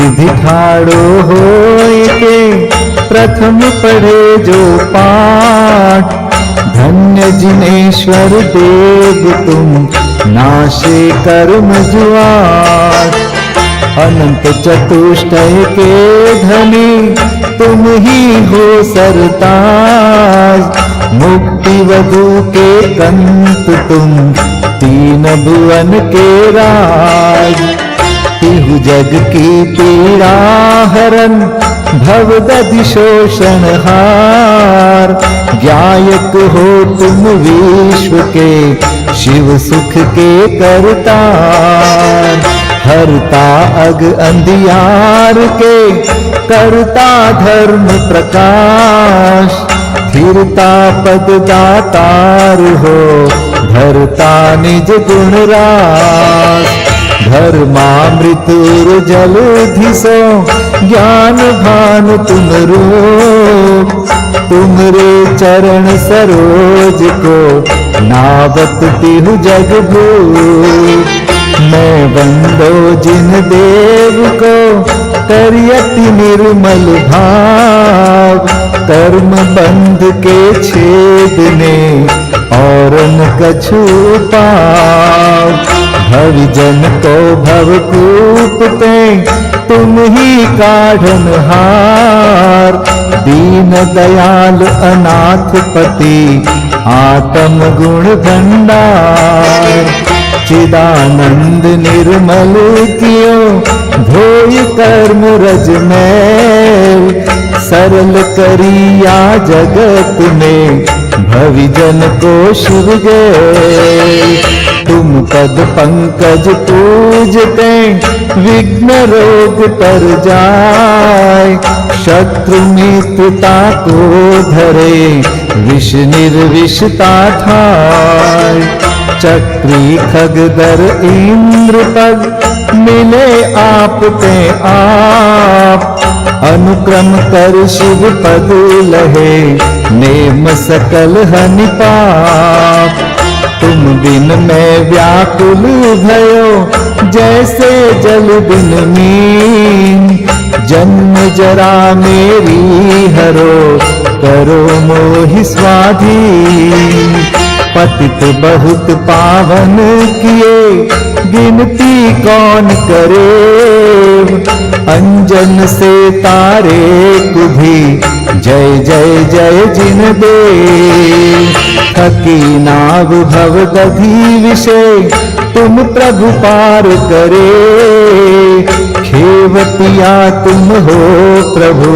विधि ठाड़ो होय के प्रथम पढ़े जो पाठ। धन्य जिनेश्वर देव तुम नाशे कर्म जुआर। अनंत चतुष्टय के धनी तुम ही हो सरताज। मुक्ति वधु के कंत तुम तीन भुवन के राज। तिहु जग की पीड़ा हरन भवदधि शोषण हार। ज्ञायक हो तुम विश्व के शिव सुख के करतार। हरता अग अंधियार के करता धर्म प्रकाश। स्थिरता पद दातार हो धरता निज गुण रास। धर्मामृत जलधि सो ज्ञान भान तुम रूप। तुमरे चरण सरोज को नावत तिहु जग भूप। मैं वंदो जिन देव को करियति निर्मल भाव। कर्म बंध के छेदने और न कछु पाव। भवजन को भवकूप ते तुम ही काढ़न हार। दीन दयाल अनाथ पति आत्म गुण भंडार। चिदानंद निर्मल कियो धोय कर्म रज मैल। सरल करिया जगत में भविजन को शिव गए। तुम पद पंकज पूजते विघ्न रोग पर जाय। शत्रु मित्रता को धरे विष निर्विषता ठाय। चक्री खगदर इंद्र पद मिले आप ते आप। अनुक्रम कर शिव पद लहे नेम सकल हनि पाप। तुम बिन मैं व्याकुल भयो जैसे जल बिन मीन। जन्म जरा मेरी हरो करो मोहि स्वाधीन। पतित बहुत पावन किए गिनती कौन करे। अंजन से तारे कुभी जय जय जय जिन दे। थकी नाव भव दधी विषय तुम प्रभु पार करे। खेवतिया तुम हो प्रभु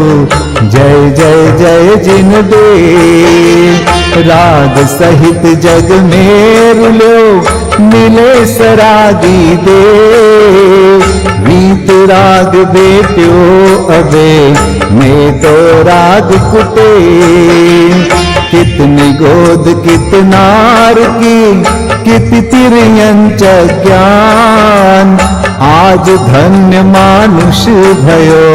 जय जय जय जिन दे। राग सहित जग में रुलो मिले सरागी दे। वीत राग बेट्यो अबे मैं तो राग कुटे। कितनी गोद कितनार की कित तिर्यंच ज्ञान। आज धन्य मानुष भयो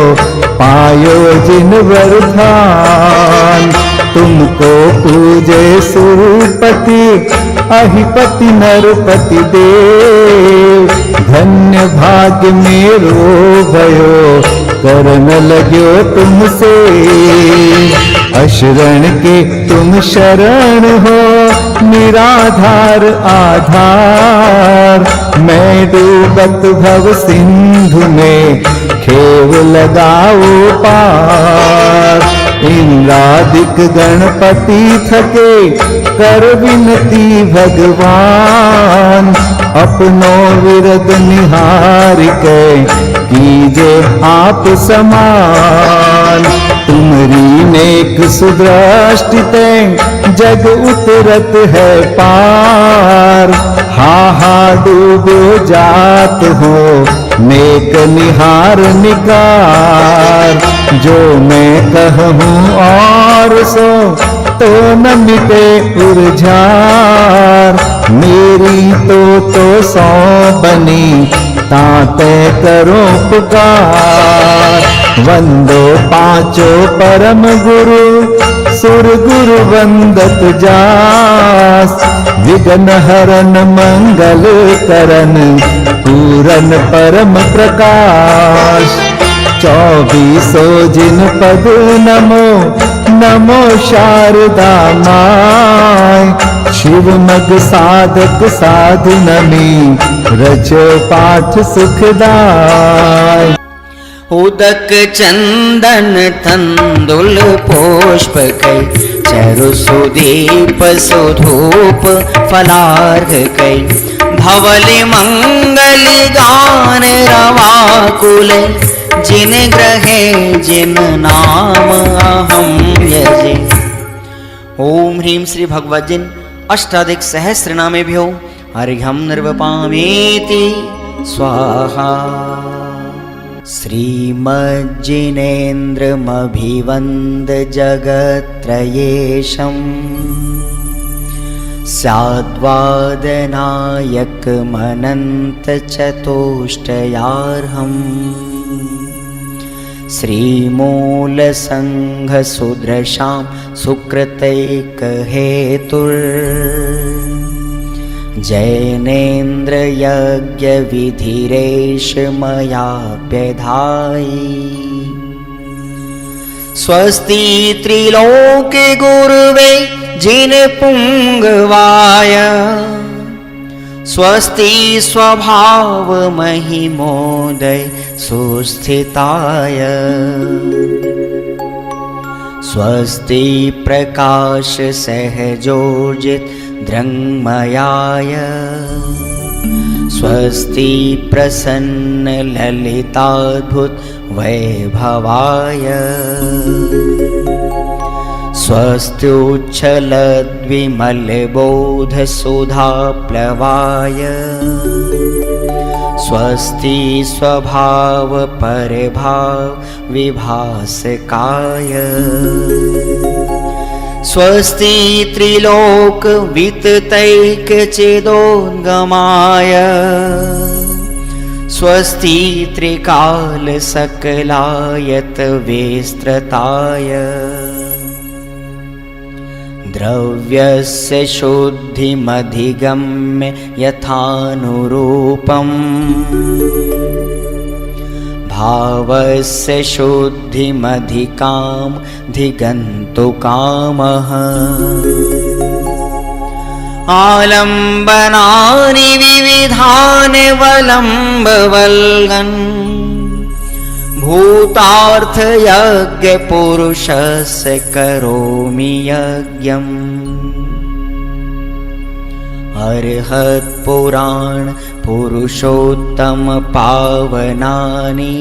पायो जिन वरदान। तुमको पूजे सुरपति अहिपति नरपति देव। धन्य भाग्य मेरो भयो करन लग्यो तुमसे। अशरण के तुम शरण हो निराधार आधार। मैं डूबत भव सिंधु में खेव लगाओ पार। इंद्रादिक गणपति थके कर विनती भगवान। अपनो विरद निहार के कीजे आप समान। तुमरी नेक सुदृष्टि ते जग उतरत है पार। हा हा डूबो जात हो नेक निहार निकार। जो मैं कहूँ और सो तो न मिटे उर्झार। मेरी तो सौ बनी ताते करो पुकार। वंदो पांचों परम गुरु सुर गुरु वंदत जास। विघ्न हरन मंगल करन पूरन परम प्रकाश। 24 जिन पद नमो नमो शारदा माय। शिव मग साधक साधनमी रच पाठ सुखदाय। उदक चंदन तंदुल पुष्प कै चरु सुदीप सुधूप फलार्घ कै। धवल मंगल गान रवाकुल जिन ग्रहे जिन नाम अहम यजे। ओम ह्रीं श्री भगवज्जिन अष्टाधिक सहस्र नामे भ्यो अर्घ्यं निर्वपामेति स्वाहा। श्रीमज्जिनेन्द्रमभिवन्द जगत्त्रयेशम् स्याद्वादनायकमनन्त चतुष्टयार्हम्। श्रीमूलसङ्घसुदृशां सुकृतैकहेतुर् जैनेन्द्रयज्ञविधिरेश मयाप्यधायि। स्वस्ति त्रिलोके गुरुवे जिन पुंगवाय। स्वस्ति स्वभाव महिमोदय सुस्थिताय। स्वस्ति प्रकाश सहजोजित दृङ्मयाय। स्वस्ति प्रसन्न ललिताद्भुत वैभवाय। स्वस्त्युच्छलद्विमलबोध सुधाप्लवाय। स्वस्ति स्वभाव परभाव विभासकाय। स्वस्ति त्रिलोक विततैक चेदोद्गमाय। स्वस्ति त्रिकाल सकलायत विस्तृताय। द्रव्यस्य शुद्धिमधिगम्य यथानुरूपम्। भावस्य शुद्धिमधिकां धिगन्तु कामः। आलम्बनानि विविधानि वलम्बवल्गन्। भूतार्थयज्ञपुरुषस्य करोमि यज्ञम्। अर्हत्पुराण पुरुषोत्तम पावनानि।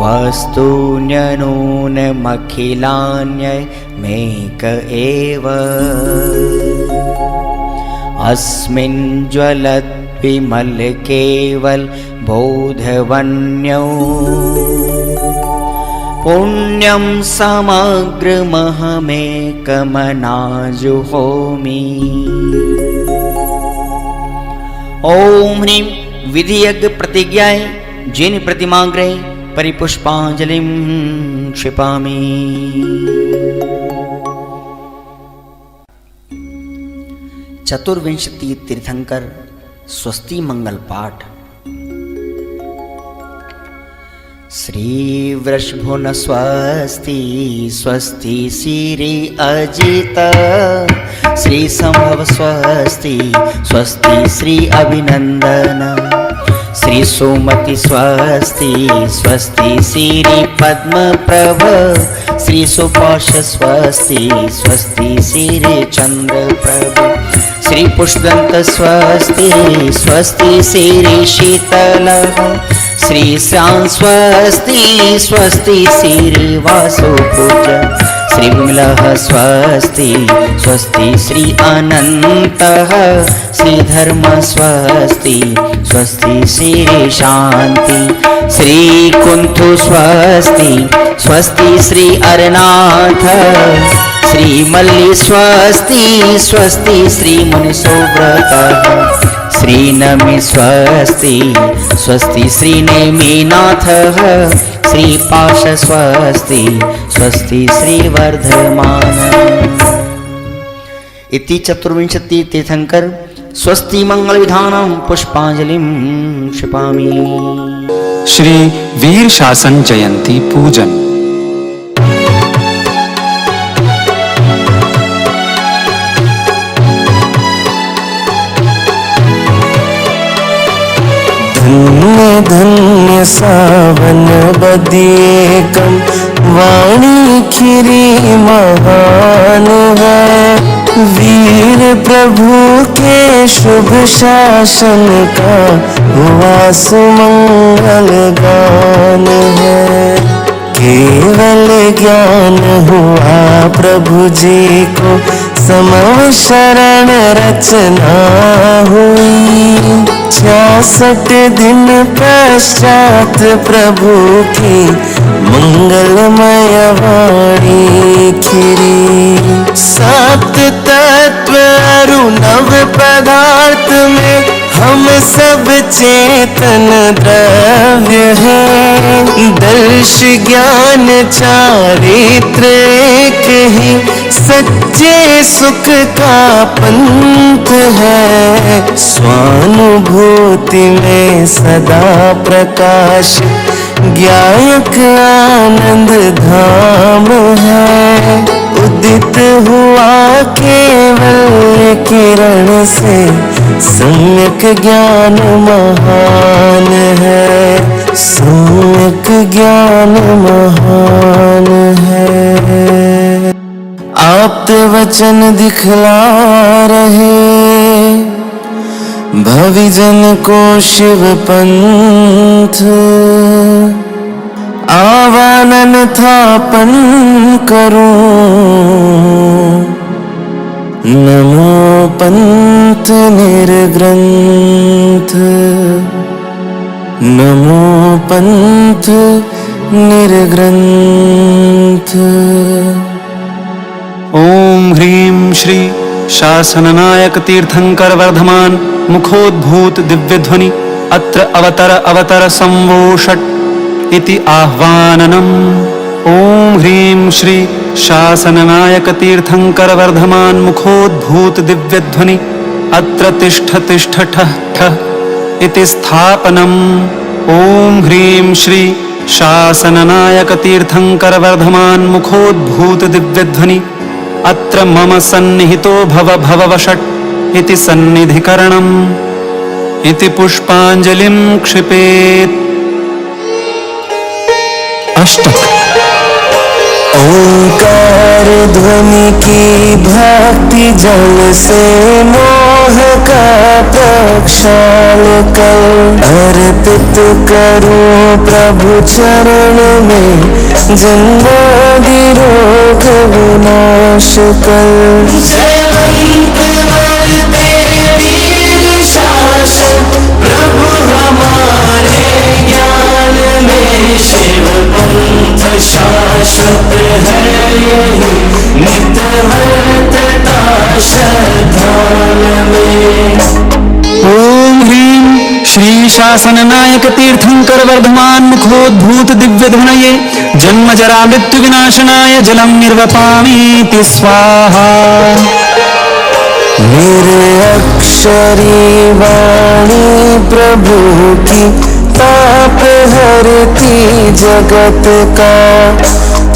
वस्तून्यनूनमखिलान्यमेक एव। अस्मिन् ज्वलद्विमल केवल बोधवन्यो। पुण्यं समग्रमहमेकमनाजुहोमि। ओम ह्रीं विधियज्ञ प्रतिज्ञाय जिन प्रतिमाग्रे परिपुष्पांजलिं क्षिपामि। चतुर्विंशति तीर्थंकर स्वस्ति मंगल पाठ। श्री वृषभुन स्वस्ति स्वस्ति श्री अजित। श्री संभव स्वस्ति स्वस्ति श्री अभिनंदन। श्री सुमति स्वस्ति स्वस्ति श्री पद्म प्रभ। श्री सुपाश स्वस्ति स्वस्ति श्री चंद्र प्रभ। श्री पुष्पदंत स्वस्ति स्वस्ति श्री शीतल। श्री श्याम स्वस्ति स्वस्ति श्री वासुपूज। श्री विमलः स्वस्ति स्वस्ति श्री अनन्तः। श्री धर्म स्वस्ति स्वस्ति श्री शांति। श्री कुंथु स्वस्ति स्वस्ति श्री अरनाथ। श्री मल्ली स्वस्ति स्वस्ति श्री मुनिसुव्रत। श्री नमि स्वस्ति स्वस्ति श्री नेमिनाथः। श्री पाश स्वस्ति स्वस्ति श्री वर्धमान। इति चतुर्विंशति तीर्थंकर स्वस्ति मंगल विधानं पुष्पांजलिं क्षिपामि। श्री वीर शासन जयंती पूजन। धन्य धन्य सावन बदिएकम वाणी खिरी महान है। वीर प्रभु के शुभ शासन का हुआ सुमंगल गान है। केवल ज्ञान हुआ प्रभु जी को समव शरण रचना हुई। 66 दिन पश्चात प्रभु की मंगलमय वाणी खिरी। 7 तत्व अरु नव पदार्थ में हम सब चेतन द्रव्य है। दर्श ज्ञान चारित्र एक ही सच्चे सुख का पंथ है। स्वानुभूति में सदा प्रकाश ज्ञायक आनंद धाम है। उदित हुआ केवल किरण से सम्यक ज्ञान महान है। सम्यक ज्ञान महान है। आप्त वचन दिखला रहे भविजन को शिव पंथ। आवानन थापन करूं नमो पंथ निर्ग्रंथ। नमो पंथ निर्ग्रंथ। ओम ह्रीं श्री शासननायक तीर्थंकर वर्धमान मुखोद्भूत दिव्यध्वनि अत्र अवतर संवोषट् इति आह्वाननम्। ओम ह्रीं श्री शासननायक तीर्थंकर वर्धमान मुखोद्भूत दिव्यध्वनि अत्र तिष्ठ तिष्ठ ठः ठः इति स्थापनम्। ओम ह्रीं श्री शासननायक तीर्थंकर वर्धमान मुखोद्भूत दिव्यध्वनि अत्र मम सन्निहितो भव भववषट् इति सन्निधिकरणम् इति पुष्पांजलिं क्षिपेत्। अष्टक। ओंकार ध्वनि की भक्ति जल से मोह का प्रक्षाल कर अर्पित करूं प्रभु चरण में। जन्मादि रोग विनाश कर। जयवंत वरदे वीर शासन प्रभु हमारे ज्ञान में। शिव पंथ शाश्वत है यही नित वर्तता श्रद्धान में। ओम ह्रीं श्री शासननायक तीर्थंकर वर्धमान मुखोद्भूत दिव्यध्वनये जन्म जरा मृत्यु विनाशनाय जलम निर्वपामीति स्वाहा। निरक्षरी वाणी प्रभु की ताप हरती जगत का।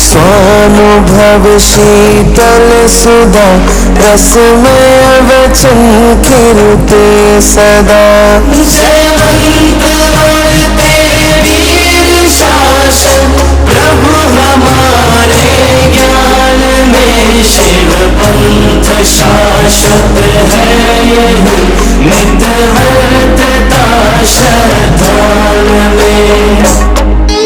स्वानुभव शीतल सुधा रसमय वचन खिलते सदा। जयवंत वरदे वीर शासन प्रभु हमारे ज्ञान में। शिव पंथ शाश्वत है यही नित वर्तता श्रद्धान में।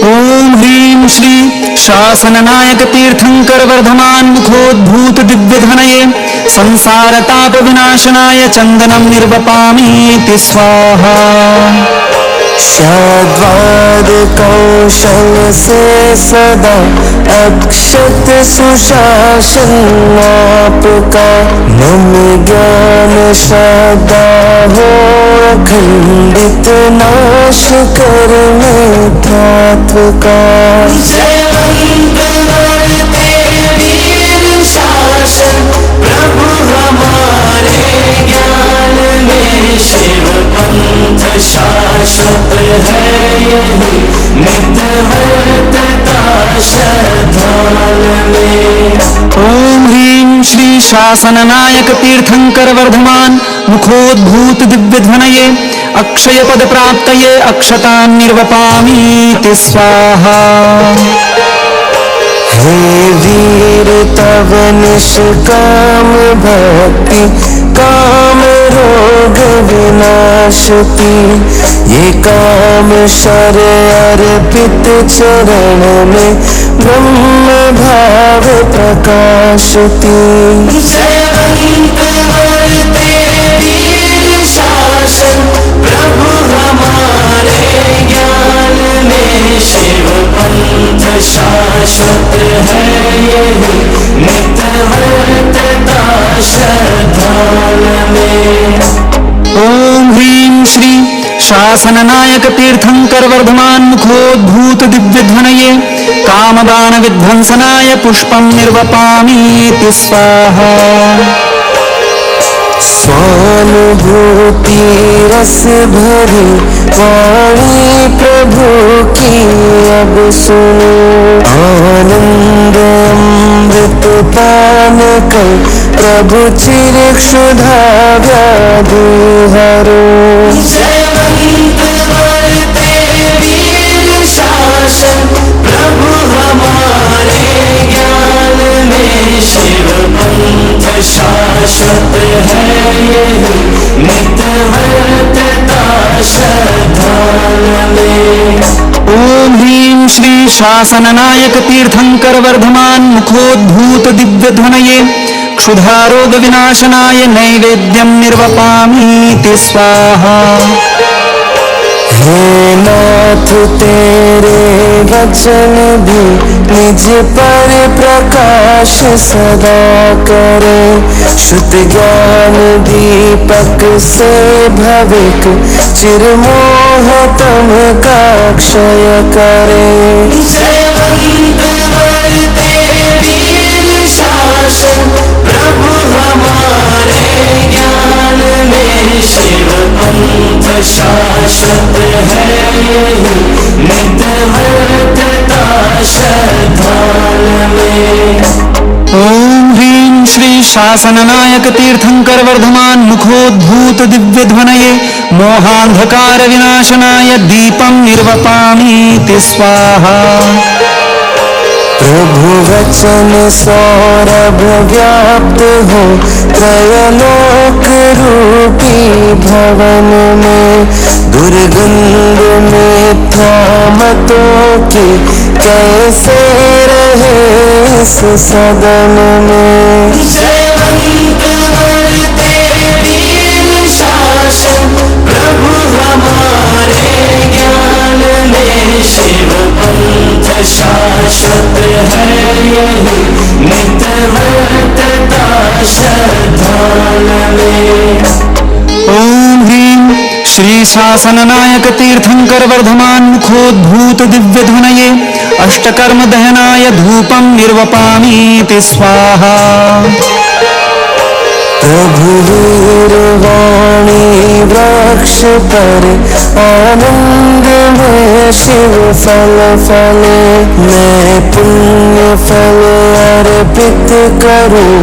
ओम ह्रीं श्री शासननायक तीर्थंकर वर्धमान मुखोद्भूत दिव्यध्वनये संसार ताप विनाशनाय चंदनम निर्वपामीति स्वाहा। शाद्वाद कौशल से सदा अक्षत सुशासन आपका। मम ज्ञान श्रद्धा हो अखंडित नाश कर मिथ्यात्व का। जयवंत वरदे वीर शासन प्रभु हमारे ज्ञान में। शिव पंथ शाश्वत है यही शासन नायक तीर्थंकर वर्धमान मुखोद्भूत दिव्य ध्वनये अक्षय पद प्राप्तये अक्षतान् निर्वपामीति स्वाहा। हे वीर तव निष्काम भक्ति काम रोग विनाशती, ये काम शर अर्पित चरण में ब्रह्म भाव प्रकाशती। जयवंत वर्ते वीर शासन प्रभु हमारे ज्ञान में, शिव पंथ शाश्वत है यही नित वर्तता श्रद्धान में। ओम ह्रीं श्री शासन नायक तीर्थंकर वर्धमान मुखोद्भूत दिव्य ध्वनये कामदान विध्वंसनाय पुष्पं निर्वपामीति स्वाहा। स्वानुभूति रस भरी वाणी प्रभु की अब सुनो, आनंद अमृत पान कर प्रभु चिर क्षुधा व्याधि हरो। जयवंत वर्ते वीर शासन प्रभु हमारे ज्ञान में, शिव पंथ शाश्वत है यही नित वर्तता श्रद्धान में। ओम ह्रीं श्री शासन नायक तीर्थंकर वर्धमान मुखोद्भूत दिव्य ध्वनये क्षुधा रोग विनाशनाय नैवेद्यं निर्वपामीति स्वाहा। हे नाथ तेरे वचन भी निज पर प्रकाश सदा करे, शुद्ध ज्ञान दीपक से भविक चिरमोह तम का क्षय करे। जयवंत वर्ते वीर शासन प्रभु हमारे ज्ञान में, शिव पंथ शाश्वत है यही नित वर्तता श्रद्धान में। ओम ह्रीं श्री शासन नायक तीर्थंकर वर्धमान मुखोद्भूत दिव्य ध्वनये मोहांधकार विनाशनाय दीपं निर्वपामीति स्वाहा। प्रभु वचन सौरभ व्याप्त हो त्रयलोक रूपी भवन में, दुर्गंध मिथ्या मतों की कैसे रहे इस सदन में। जयवंत वर्ते वीर शासन प्रभु हमारे ज्ञान में, शिव पंथ शाश्वत है यही नित वर्तता श्रद्धान में। ओम ह्रीं श्री शासन नायक तीर्थंकर वर्धमान मुखोद्भूत दिव्य ध्वनये अष्टकर्म दहनाय धूपं निर्वपामीति स्वाहा। प्रभु वीर वाणी वृक्ष पर आनंद में शिव फल फले, मैं पुण्य फल अर्पित करूं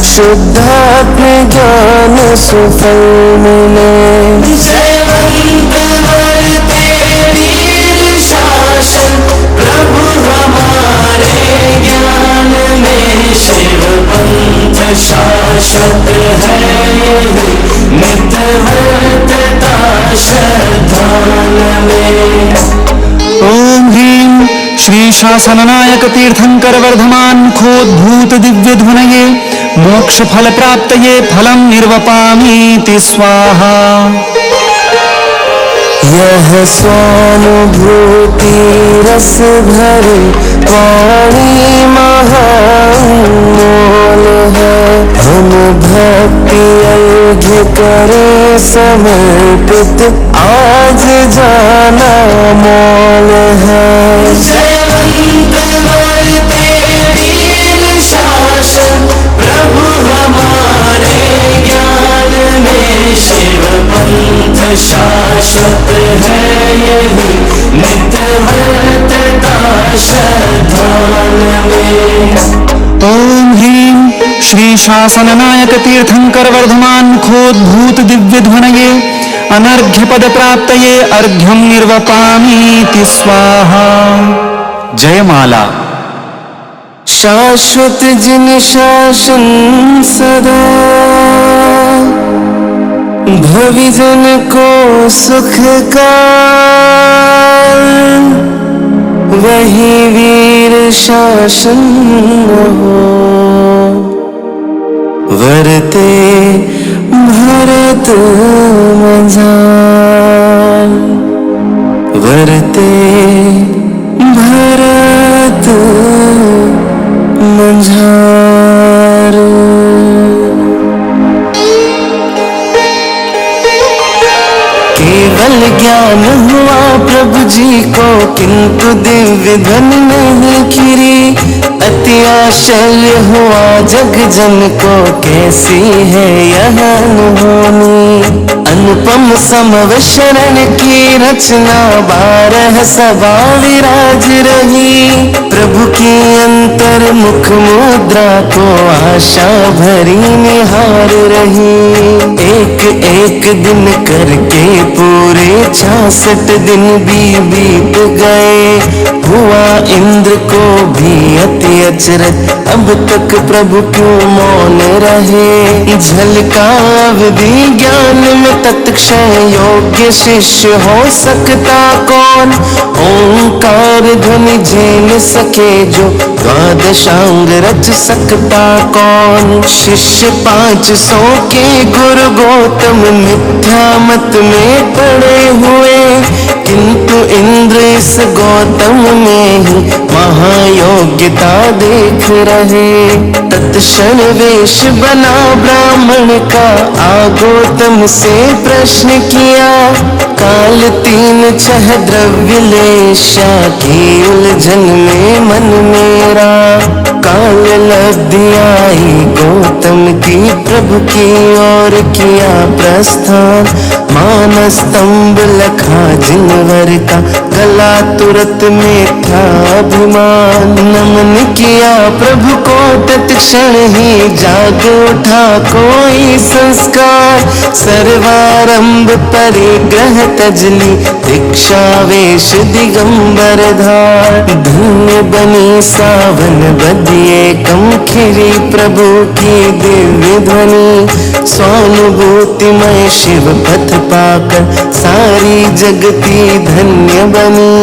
शुद्धात्म ज्ञान सुफल मिले। जयवंत वर्ते वीर शासन प्रभु हमारे ज्ञान में, शिव पंथ शाश्वत है यही नित वर्तता श्रद्धान में। ओम ह्रीं श्री शासन नायक तीर्थंकर वर्धमान मुखोद्भूत दिव्य ध्वनये मोक्ष फल प्राप्तये फलं निर्वपामीति स्वाहा। यह स्वानुभूति रस भरी वाणी महामोल है, हम भक्ति अर्घ्य करें समर्पित आज जाना मोल है। जयवंत वर्ते वीर शासन प्रभु हमारे ज्ञान में, शिव पंथ शाश्वत है यही नित वर्तता श्रद्धान में। ओम ह्रीं श्री शासन नायक तीर्थंकर वर्धमान मुखोद्भूत दिव्य ध्वनये अनर्घ्य पद प्राप्तये अर्घ्यम निर्वपामीति स्वाहा। जयमाला। शाश्वत जिन शासन सदा भविजन को सुख का, वही वीर शासन हो वरते भरत मजार, वरते भरत मजार। केवल ज्ञान हुआ प्रभु जी को, किंतु दिव्य धन नहीं खिरी। अति आश्चर्य हुआ जग जन को, कैसी है यह अनहोनी। अनुपम समव शरण की रचना, 12 सभा विराज रही। प्रभु की अंतर मुख मुद्रा को, आशा भरी निहार रही। एक एक दिन करके पूरे 66 दिन भी बीत गए। हुआ इंद्र को भी अति अचरज, अब तक प्रभु क्यों मौन रहे। झलका अवधि ज्ञान में तत्क्षण, योग्य शिष्य हो सकता कौन। ओंकार ध्वनि झेल सके जो, 12 रच सकता कौन। शिष्य 500 के गुरु गौतम, मिथ्या मत में पड़े हुए। किंतु इंद्र इस गौतम में ही महायोग्यता देख रहे। तत्क्षण वेश बना ब्राह्मण का, आगौतम से प्रश्न किया। काल 3-6 द्रव्य लेशा की उलझन में मन मेरा। काल लब्धि आई गौतम की, प्रभु की ओर किया प्रस्थान। मानस स्तंभ लखा जिनवर का, गला तुरत में था अभिमान। नमन किया प्रभु को तत्क्षण ही, जाग उठा कोई संस्कार। सर्वारंभ परिग्रह तजली, दीक्षावेश दिगंबर धार। धन्य बनी सावन बदिए कम, खिरी प्रभु की दिव्य ध्वनि। स्वानुभूतिमय शिव पथ पाकर, सारी जगती धन्य बनी।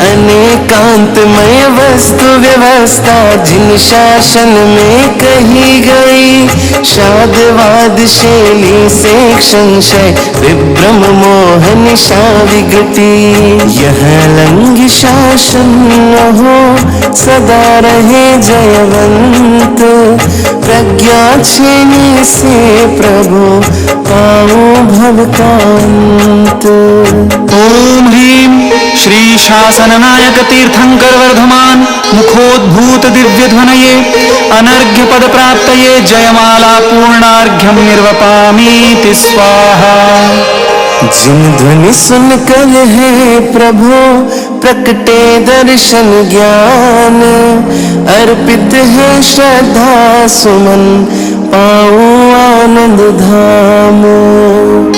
अनेकांतमय वस्तु व्यवस्था, जिन शासन में कही गई। शादवाद शैली से संशय, विभ्रम मोह निशा विगति। यह लंघ शासन हो, सदा रहे जयवंत। प्रज्ञा छीनी से प्रभु, पाओ भवकांत। ओम ह्रीं श्री शासन नायक तीर्थंकर वर्धमान मुखोद्भूत दिव्य ध्वनये अनर्घ्य पद प्राप्तये जयमाला पूर्णार्घ्यम निर्वपामीति स्वाहा। जिन ध्वनि सुनकर है प्रभु प्रकटे दर्शन ज्ञान। अर्पित है श्रद्धा सुमन, पाऊं आनंद धाम।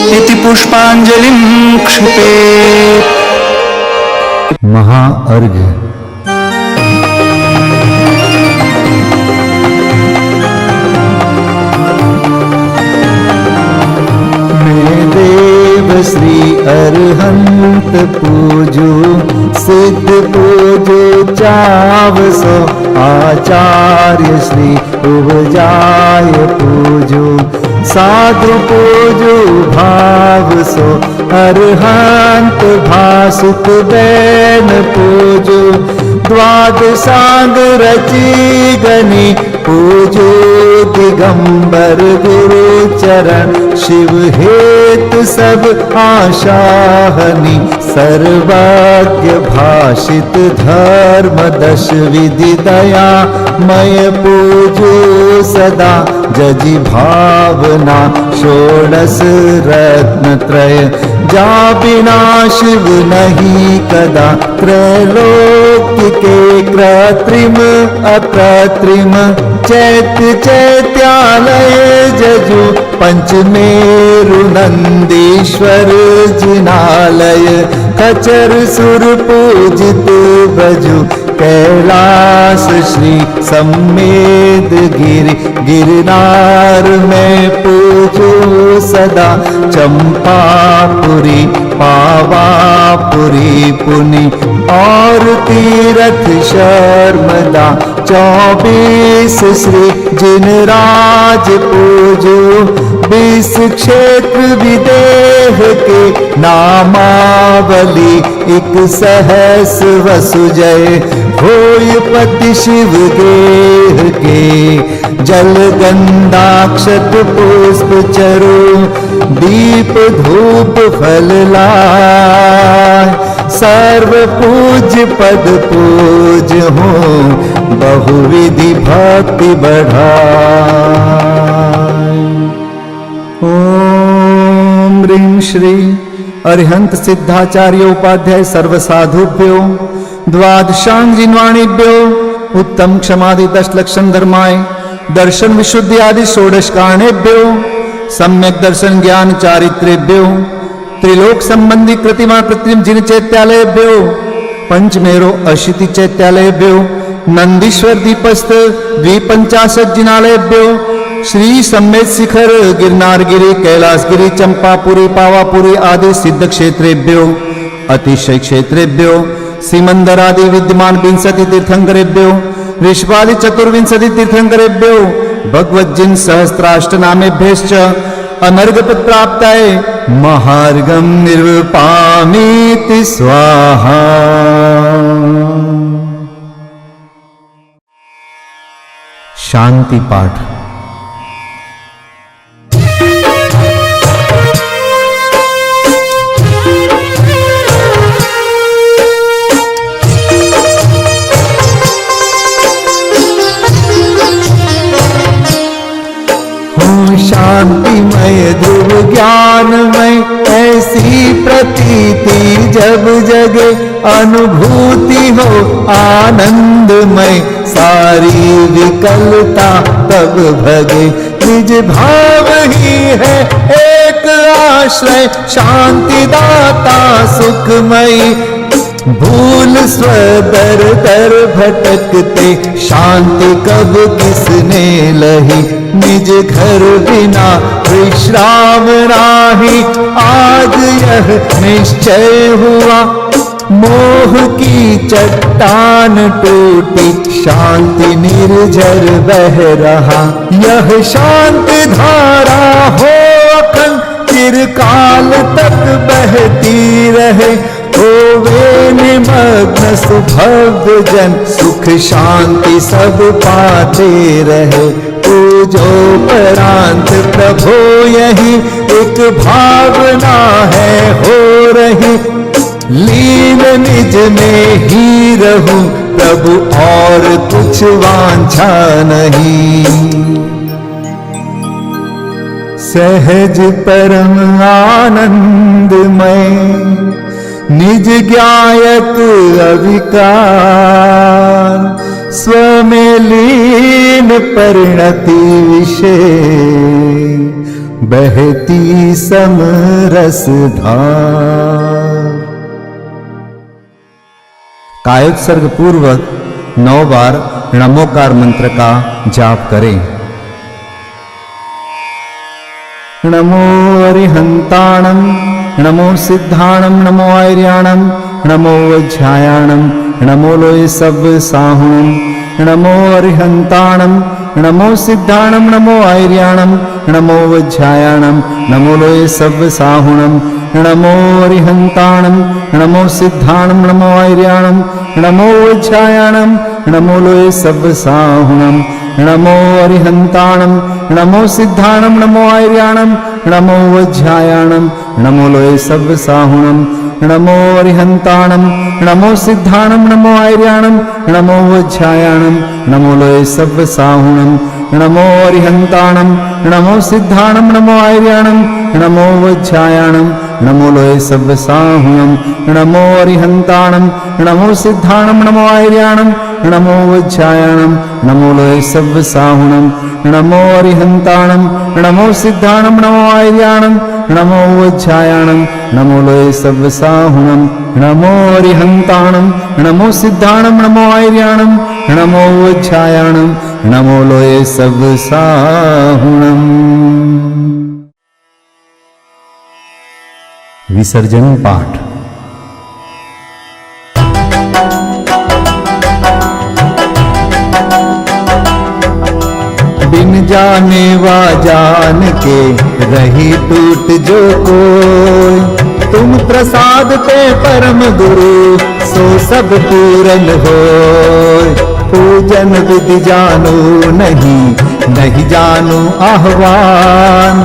इति पुष्पांजलिं क्षिपेत्। महाअर्घ्य। मैं देव श्री अरहंत पूजू, सिद्ध पूजू चाव सो। आचार्य श्री उपजाय पूजू, साधु पूजू भाव सो। अरहंत भासुत बैन पूजू, द्वादशांग रची गनी पूजू। दिगंबर गुरु चरण, शिव हेतु सब आशाहनी। सर्वज्ञ भाषित धर्म 10 विधि दया मय पूजू सदा। जजि भावना षोडश रत्नत्रय जा बिना शिव नहीं कदा त्रैलोक्य के कृत्रिम अकृत्रिम चैत्य चैत्यालय जजु पंचमेरु नंदीश्वर जिनालय खचर सुर पूजित बजु कैलाश श्री सम्मेद गिरि गिरनार में पूजो सदा चंपापुरी पावापुरी पुनि और तीरथ शर्मदा 24 श्री जिनराज पूजो 20 क्षेत्र विदेह के नामावली 1 सहस वसुजय होय पति शिव गेह के जल गंधाक्षत पुष्प चरो दीप धूप फल लाय सर्व पूज्य पद पूज हो बहुविधि भक्ति बढ़ाय। ओम ह्रीं श्री अरिहंत सिद्धाचार्य उपाध्याय सर्वसाधुभ्यो द्वादशांग जिन्वाणिभ्यो उत्तम क्षमादि 10 लक्षण धर्माय दर्शन विशुद्धि आदि 16 कारणेभ्यो सम्यक दर्शन ज्ञान चारित्रेभ्यो त्रिलोक संबंधी कृतिमा कृत्रिम जिन चैत्यालयभ्यो पंचमेरो अशीति चैत्यालयभ्यो नंदीश्वर दीपस्थ 250 जिनालयभ्यो श्री सम्मेद शिखर गिरनारगिरी कैलासगिरी चंपापुरी पावापुरी आदि सिद्ध क्षेत्रेभ्यो अतिशय क्षेत्रेभ्यो सीमंदर आदि विद्यमान 20 तीर्थंकरेभ्यो ऋषभादि 24 तीर्थंकरेभ्यो भगवज्जिन सहस्त्राष्टनामेभ्यश्च अनर्घपद प्राप्ताय महार्गम निर्वपामीति स्वाहा। शांति पाठ। शांतिमय ध्रुव ज्ञानमय ऐसी प्रतीति जब जगे अनुभूति हो आनंदमय सारी विकलता तब भगे निज भाव ही है एक आश्रय शांति दाता सुखमय भूल स्वदर दर भटकते शांति कब किसने लही निज घर बिना विश्राम राही आज यह निश्चय हुआ मोह की चट्टान टूटी शांति निर्झर बह रहा यह शांति धारा हो अखंड चिरकाल तक बहती रहे होवे निमग्न सुभव्य जन सुख शांति सब पाते रहे पूजो परांत प्रभो यही एक भावना है हो रही लीन निज में ही रहूं प्रभु और कुछ वांछा नहीं सहज परम आनंदमय निज ज्ञायक अविकार स्वमें लीन परिणति विषय बहती समरस धार। कायोत्सर्ग पूर्वक 9 बार नमोकार मंत्र का जाप करें। नमो अरिहंताणं नमो सिद्धाणं नमो आर्याणं नमो वज्रायाणं नमो लोय सब साहुणं नमो अरिहंताणं नमो सिद्धाणं नमो आर्याणं नमो वज्रायाणं नमो लोय सब साहुणं नमो अरिहंताणं नमो सिद्धाणं नमो आर्याणं नमो वज्रायाणं नमो लोय सब साहुणं नमो अरिहंताणं नमो सिद्धाणं नमो आर्याणं नमो वज्रायाणं नमो लोय सब साहुणं नमो अरिहंताणं नमो सिद्धाणं नमो आर्याणं नमो वज्रायाणं नमो लोय सब साहुणं नमो अरिहन्ताणं नमो सिद्धाणं नमो आर्याणं नमो वज्रायाणं नमो लोये सव्वसाहुणं नमो अरिहन्ताणं नमो सिद्धाणं नमो आर्याणं नमो वज्रायाणं नमो लोये सव्वसाहुणं नमो अरिहन्ताणं नमो सिद्धाणं नमो आर्याणं नमो वज्रायाणं नमो लोये सव्वसाहुणं नमो अरिहन्ताणं नमो सिद्धाणं नमो आर्याणं नमो वज्रायाणं नमो लोये सव्वसाहुणम्। विसर्जन पाठ। बिन जाने वा जान के रही टूट जो कोई, तुम प्रसाद पे परम गुरु सो सब पूरन होय। पूजन विधि जानू नहीं, नहीं जानू आह्वान,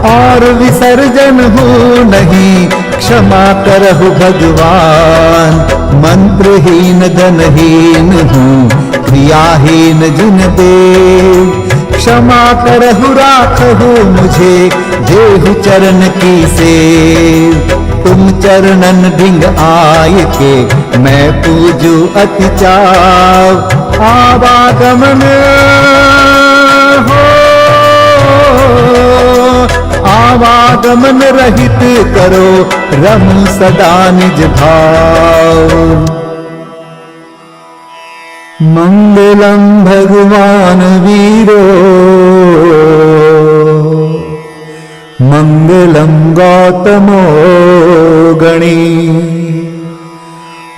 और विसर्जन हूँ नहीं, क्षमा करहु भगवान। मंत्रहीन धनहीन हूँ, क्रियाहीन जिन दे, क्षमा करहु राखहु मुझे, देहु चरण की से। तुम चरणन ढिंग आय के, मैं पूजू अति चाव। आवागमन हो, आवागमन रहित करो, रमु सदा निज भाव। मंगलम भगवान वीरो, मंगलम गौतमो गणी,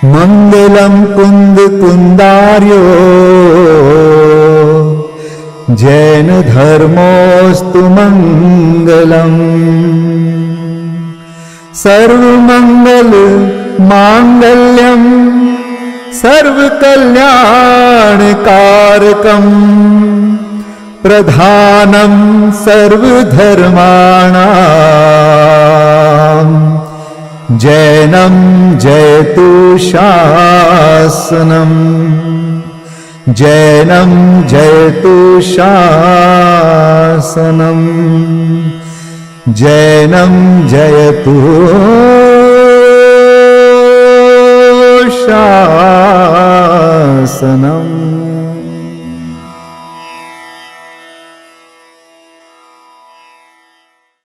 मंगलम कुंद कुंदार्यो, जैन धर्मोस्तु मंगलम। सर्वमंगल मांगल्यम सर्वकल्याणकारकं, प्रधानं सर्वधर्माणां, जैनं जयतु शासनं, जैनं जयतु शासनं, जैनं जयतु शासनम्।